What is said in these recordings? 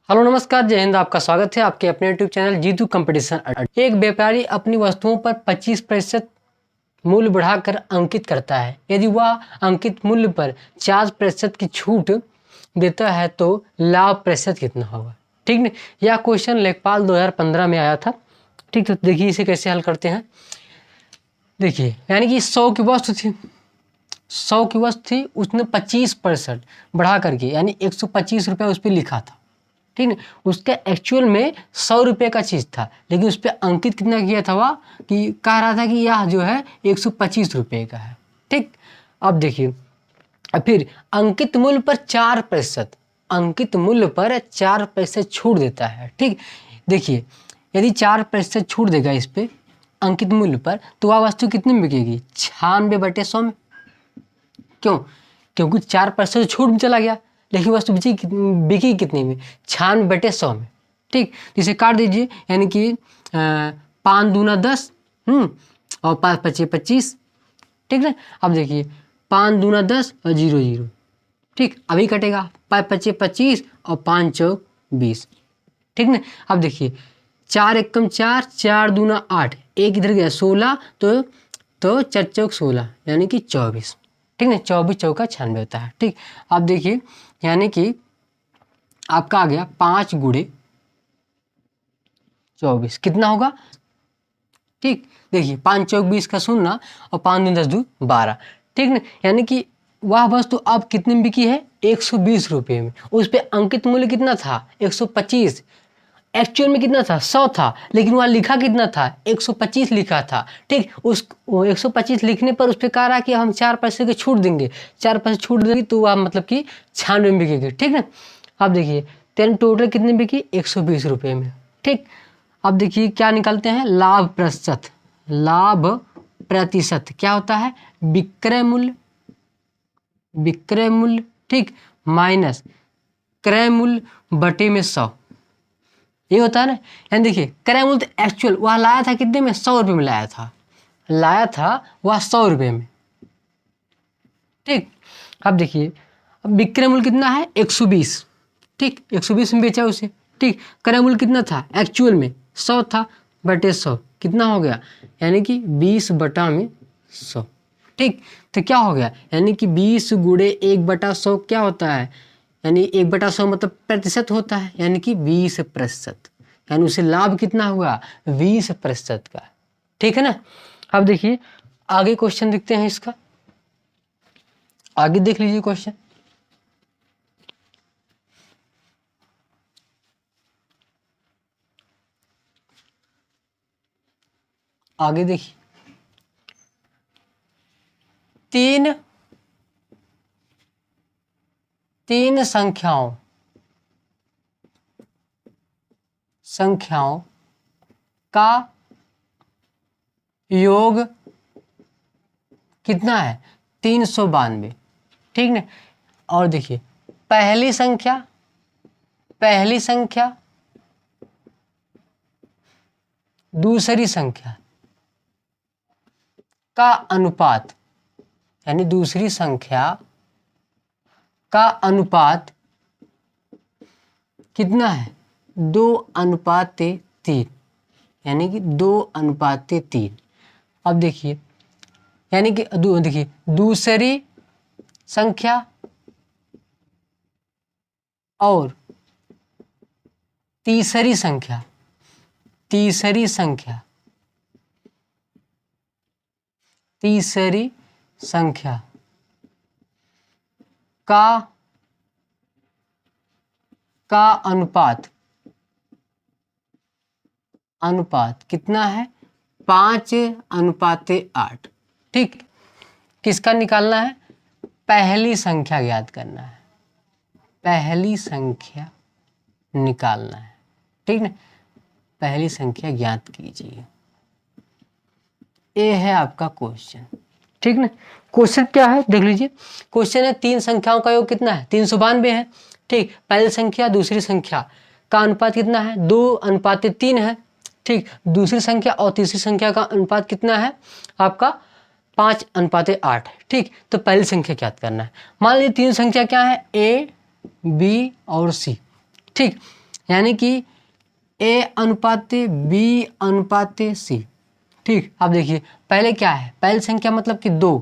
Hello नमस्कार, जय हिंद। आपका स्वागत है आपके अपने यूट्यूब चैनल जीतू कंपटीशन अड्डा। एक व्यापारी अपनी वस्तुओं पर 25% मूल्य बढ़ाकर अंकित करता है। यदि वह अंकित मूल्य पर 4% की छूट देता है तो लाभ प्रतिशत कितना होगा। ठीक न, यह क्वेश्चन लेखपाल 2015 में आया था। ठीक, तो देखिए इसे कैसे हल करते हैं। देखिए, यानी कि 100 की वस्तु थी, 100 की वस्तु थी, उसने 25% बढ़ा करके यानी 125 रुपये उस पर लिखा था। ठीक है, उसका एक्चुअल में 100 रुपये का चीज़ था, लेकिन उस पर अंकित कितना किया था वह कि कह रहा था कि यह जो है 125 रुपये का है। ठीक, अब देखिए, अब फिर अंकित मूल्य पर 4%, अंकित मूल्य पर 4% छूट देता है। ठीक, देखिए यदि 4% छूट देगा इस पे अंकित मूल्य पर, तो वह वस्तु कितने में बिकेगी? 96/100 में। क्यों? क्योंकि 4% छूट में चला गया, लेकिन वस्तु बिकी कितने में? 96/100 में। ठीक, इसे काट दीजिए, यानी कि 5 दूना 10 और 5 पचे 25। ठीक है, अब देखिए 5 दूना 10 और 0 0। ठीक, अभी कटेगा 5 पचे 25 और 5 चौक 20। ठीक ना, अब देखिए 4 एकम 4, 4 दूना 8, एक इधर गया 16, तो 4 चौक 16 यानी कि 24। ठीक है, 24 चौका 96 होता है। ठीक, अब देखिए यानी कि आपका आ गया 5 गुणे 24 कितना होगा? ठीक, देखिए 5 चौक 20 का 0 और 5 दूनी 10 दू 12। ठीक ना, यानी कि वह वस्तु अब कितने में बिकी है? 120 रुपये में। उस पर अंकित मूल्य कितना था? 125। एक्चुअल में कितना था? 100 था, लेकिन वहाँ लिखा कितना था? 125 लिखा था। ठीक, उस 125 लिखने पर उस पर कह रहा कि हम 4% की छूट देंगे, 4% छूट देंगे तो वह मतलब कि 96 में बिकेगी। ठीक है, अब देखिए तेन टोटल कितने बिकी? 120 रुपये में। ठीक, अब देखिए क्या निकालते हैं? लाभ प्रतिशत। लाभ प्रतिशत क्या होता है? विक्रय मूल्य, विक्रय मूल्य, ठीक, माइनस क्रय मूल्य बटे में 100, ये होता है ना। यानी देखिए क्रय मूल्य तो एक्चुअल वह लाया था कितने में? 100 रुपये में लाया था, वह 100 रुपये में। ठीक, अब देखिए अब विक्रय मूल्य कितना है? 120। ठीक, 120 में बेचा उसे। ठीक, क्रय मूल्य कितना था? एक्चुअल में 100 था, बटे 100 कितना हो गया? यानी कि 20 बटा में 100। ठीक, तो क्या हो गया? यानी कि 20 गुणे 1/100 क्या होता है? यानी 1/100 मतलब प्रतिशत होता है, यानी कि 20%। यानी उसे लाभ कितना हुआ? 20% का। ठीक है ना। अब देखिए आगे क्वेश्चन देखते हैं इसका, आगे देख लीजिए क्वेश्चन। आगे देखिए, तीन संख्याओं का योग कितना है? 392। ठीक ना, और देखिए पहली संख्या दूसरी संख्या का अनुपात, यानी दूसरी संख्या का अनुपात कितना है? 2:3, यानी कि 2:3। अब देखिए यानी कि देखिए दूसरी संख्या और तीसरी संख्या का अनुपात कितना है? 5:8। ठीक, किसका निकालना है? पहली संख्या ज्ञात करना है, पहली संख्या निकालना है। ठीक ना, पहली संख्या ज्ञात कीजिए। ये है आपका क्वेश्चन। ठीक ना, क्वेश्चन क्या है देख लीजिए। क्वेश्चन है तीन संख्याओं का योग कितना है? 392 है। ठीक, पहली संख्या दूसरी संख्या का अनुपात कितना है? 2:3 है। ठीक, दूसरी संख्या और तीसरी संख्या का अनुपात कितना है आपका? 5:8। ठीक, तो पहली संख्या ज्ञात करना है। मान लीजिए तीन संख्या क्या है? A, B और C। ठीक, यानी कि A अनुपात B अनुपात C। ठीक, अब देखिए पहले क्या है, पहली संख्या मतलब कि 2,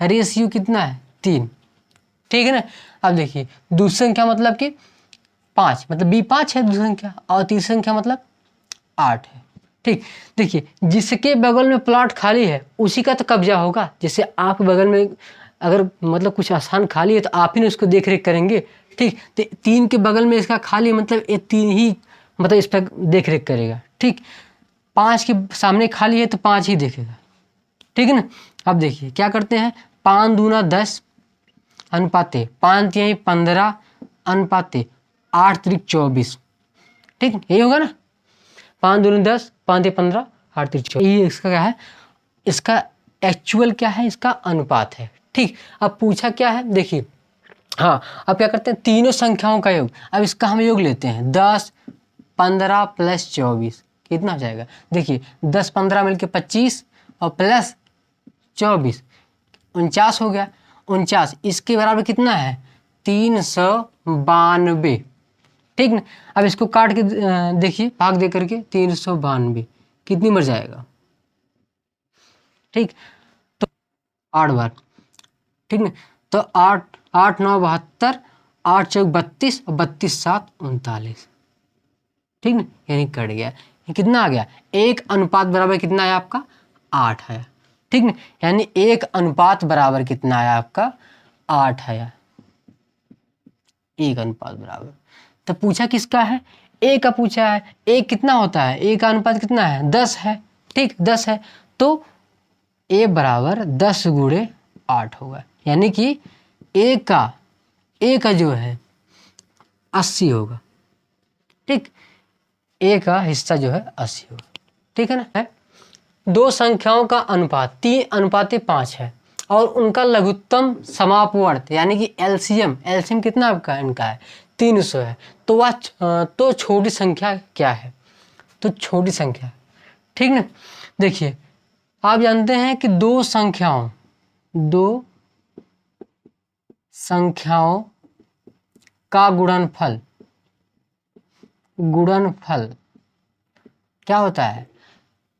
रेशियो कितना है 3, ठीक है ना। अब देखिए दूसरी संख्या मतलब कि 5, मतलब B 5 है दूसरी संख्या, और तीसरी संख्या मतलब 8 है। ठीक, देखिए जिसके बगल में प्लॉट खाली है उसी का तो कब्जा होगा। जैसे आप बगल में अगर मतलब कुछ आसान खाली है तो आप ही ने उसको देख रेख करेंगे। ठीक, तो 3 के बगल में इसका खाली मतलब ये 3 ही मतलब इस पर देख रेख करेगा। ठीक, 5 के सामने खाली है तो 5 ही देखेगा। ठीक है ना। अब देखिए क्या करते हैं, 5 दूना 10 अनुपाते 5 तिहाई 15 अनुपाते 8 त्रिक 24। ठीक, यही होगा ना। 5 दूनी 10, 5 तिहाई 15, 8 त्रिक 24। ये इसका क्या है, इसका एक्चुअल क्या है, इसका अनुपात है। ठीक, अब पूछा क्या है, देखिए हाँ, अब क्या करते हैं, तीनों संख्याओं का योग। अब इसका हम योग लेते हैं, 10 15 प्लस 24 कितना हो जाएगा। देखिए 10 15 मिलके 25 और प्लस 24 49 हो गया। 49 इसके बराबर कितना है, 392। ठीक ना। अब इसको काट के देखिए, भाग दे करके 392 कितनी मर जाएगा। ठीक, तो 8 बार। ठीक ना, तो 8 8 9 72, 8 चौक 32 और 32 7 39। ठीक ना, यानी कट गया। ये कितना आ गया, 1 अनुपात बराबर कितना है आपका 8 है। ठीक ना, यानी 1 अनुपात बराबर कितना है आपका 8 है। 1 अनुपात बराबर, तो पूछा किसका है, ए का पूछा है। ए कितना होता है, ए का अनुपात कितना है 10 है। ठीक, 10 है तो ए बराबर 10 गुणे 8 होगा, यानी कि ए का जो है 80 होगा। ठीक, ए का हिस्सा जो है 80 होगा। ठीक है ना। है दो संख्याओं का अनुपात 3 अनुपात 5 है और उनका लघुत्तम समापवर्त यानी कि एलसीएम कितना आपका इनका है 300 है। तो वह तो छोटी संख्या क्या है, तो छोटी संख्या। ठीक ना, देखिए आप जानते हैं कि दो संख्याओं का गुणनफल क्या होता है,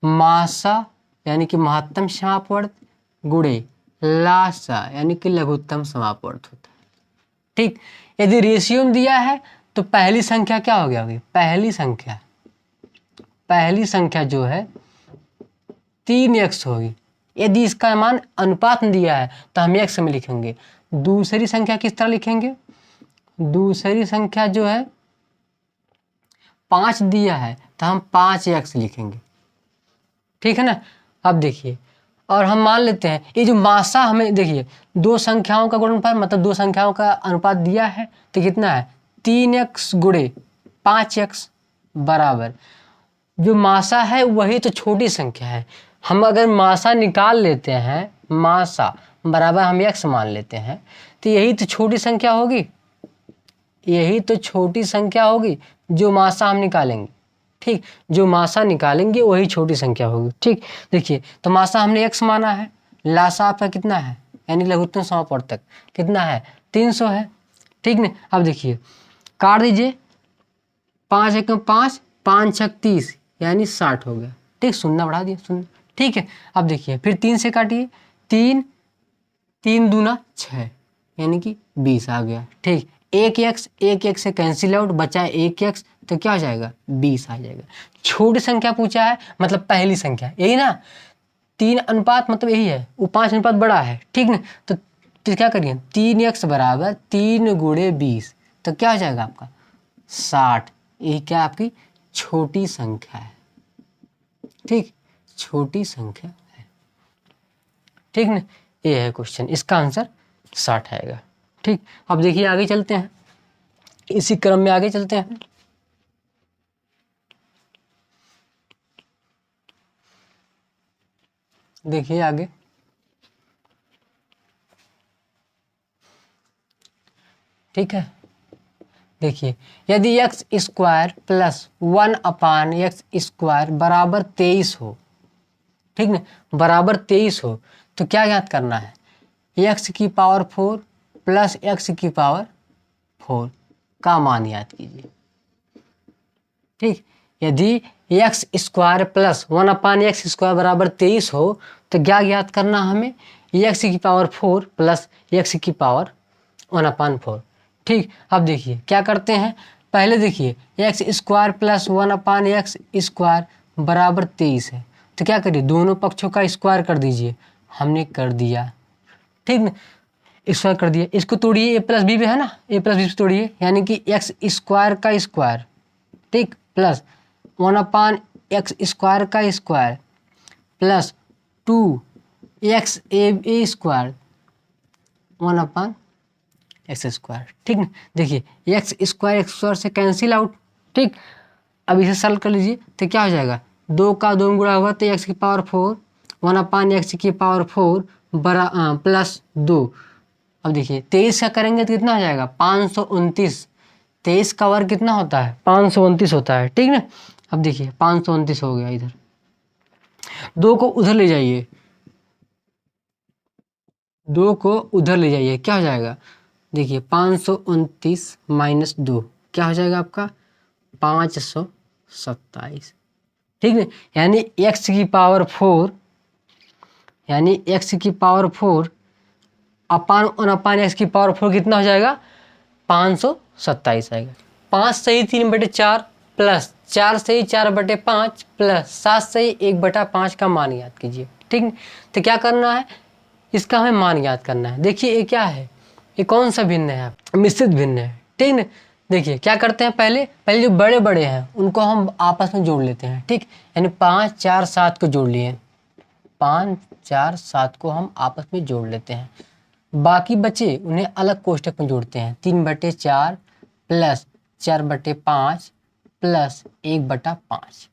मासा यानी कि महत्तम समापवर्त गुणे लासा यानी कि लघुत्तम समापवर्त होता है। ठीक, यदि रेशियो में दिया है तो पहली संख्या क्या हो गया, पहली संख्या जो है 3x होगी। यदि इसका मान अनुपात में दिया है तो हम x में लिखेंगे। दूसरी संख्या किस तरह लिखेंगे, दूसरी संख्या जो है 5 दिया है तो हम 5x लिखेंगे। ठीक है ना। अब देखिए, और हम मान लेते हैं ये जो मासा हमें देखिए दो संख्याओं का गुणनफल मतलब दो संख्याओं का अनुपात दिया है तो कितना है 3x गुणे 5x बराबर जो मासा है वही तो छोटी संख्या है। हम अगर मासा निकाल लेते हैं, मासा बराबर हम x मान लेते हैं तो यही तो छोटी संख्या होगी, यही तो छोटी संख्या होगी जो मासा हम निकालेंगे। ठीक, जो मासा निकालेंगे वही छोटी संख्या होगी। ठीक, देखिए तो मासा हमने x माना है, लासा आपका कितना है यानी लघुत्तम समापवर्तक कितना है 300 है। ठीक ना, अब देखिए काट दीजिए, 5 एकम 5 5 छक 30 यानी 60 हो गया। ठीक, शून्य बढ़ा दिया शून्य। ठीक है, अब देखिए फिर 3 से काटिए, 3 3 दूना 6 यानी कि 20 आ गया। ठीक, एक x से कैंसिल आउट बचा 1x तो क्या हो जाएगा 20 आ जाएगा। छोटी संख्या पूछा है मतलब पहली संख्या, यही ना 3 अनुपात मतलब यही है, वो 5 अनुपात बड़ा है। ठीक ना, तो क्या करिए 3x बराबर 3 गुणे 20 तो क्या हो जाएगा आपका 60। ये क्या आपकी छोटी संख्या है। ठीक, छोटी संख्या है। ठीक ना, ये है क्वेश्चन, इसका आंसर 60 आएगा। ठीक, अब देखिए आगे चलते हैं, इसी क्रम में आगे चलते हैं। देखिए आगे, ठीक है। देखिए यदि x स्क्वायर प्लस 1 अपान एक्स स्क्वायर बराबर 23 हो, ठीक ना, बराबर 23 हो तो क्या ज्ञात करना है, x की पावर 4 प्लस x की पावर 4 का मान याद कीजिए। ठीक, यदि एक्स स्क्वायर प्लस 1/x² बराबर 23 हो तो क्या ज्ञात करना हमें, एक्स की पावर 4 प्लस एक्स की पावर 1/4। ठीक, अब देखिए क्या करते हैं, पहले देखिए एक्स स्क्वायर प्लस 1/x² बराबर 23 है, तो क्या करिए दोनों पक्षों का स्क्वायर कर दीजिए। हमने कर दिया, ठीक न, स्क्वायर कर दिया। इसको तोड़िए, ए प्लस बी पे है ना, ए प्लस बी से तोड़िए, यानी कि एक्स स्क्वायर का स्क्वायर, ठीक, प्लस 1/x² का स्क्वायर प्लस 2x² 1/x²। ठीक न, देखिए एक्स स्क्वायर से कैंसिल आउट। ठीक, अब इसे सॉल्व कर लीजिए तो क्या हो जाएगा, 2 का 2 गुणा होगा तो एक्स की पावर 4 1/x² बरा प्लस 2। अब देखिए 23 का करेंगे तो कितना हो जाएगा 529। 23 का वर्ग कितना होता है 529 होता है। ठीक ना, अब देखिए 529 हो गया, इधर 2 को उधर ले जाइए, 2 को उधर ले जाइए, क्या हो जाएगा, देखिए 529 माइनस 2 क्या हो जाएगा आपका 527। ठीक है, यानी x की पावर 4 अपान एक्स की पावर 4 कितना हो जाएगा 527 आएगा। 5 सही 3/4 प्लस 4 सही 4/5 प्लस 7 सही 1/5 का मान याद कीजिए। ठीक, तो क्या करना है, इसका हमें मान याद करना है। देखिए ये क्या है, ये कौन सा भिन्न है, मिश्रित भिन्न है। ठीक ना, देखिए क्या करते हैं, पहले जो बड़े बड़े हैं उनको हम आपस में जोड़ लेते हैं। ठीक, यानी 5 4 7 को जोड़ लिए, 5 4 7 को हम आपस में जोड़ लेते हैं, बाकी बचे उन्हें अलग कोष्टक में जोड़ते हैं। 3/4 प्लस 4/5 प्लस 1/5।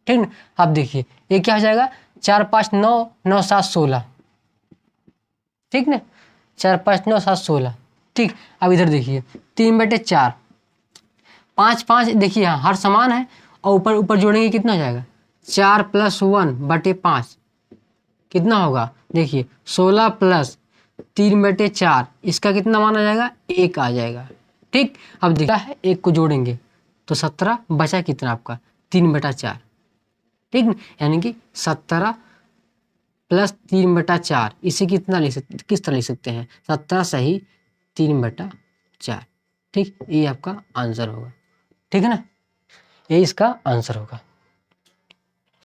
ठीक ना, अब देखिए ये क्या हो जाएगा 4 5 9 9 7 16। ठीक ना, 4 5 9 7 16। ठीक, अब इधर देखिए 3/4 5 5 देखिए यहाँ हर समान है और ऊपर ऊपर जोड़ेंगे कितना हो जाएगा 4 + 1/5 कितना होगा, देखिए 16 प्लस 3/4 इसका कितना मान आ जाएगा 1 आ जाएगा। ठीक, अब देखा है 1 को जोड़ेंगे तो 17 बचा कितना आपका 3/4। ठीक, यानी कि 17 प्लस 3/4 इसे कितना लिख सकते, किस तरह लिख सकते हैं 17 सही 3/4। ठीक, ये आपका आंसर होगा। ठीक है ना, ये इसका आंसर होगा।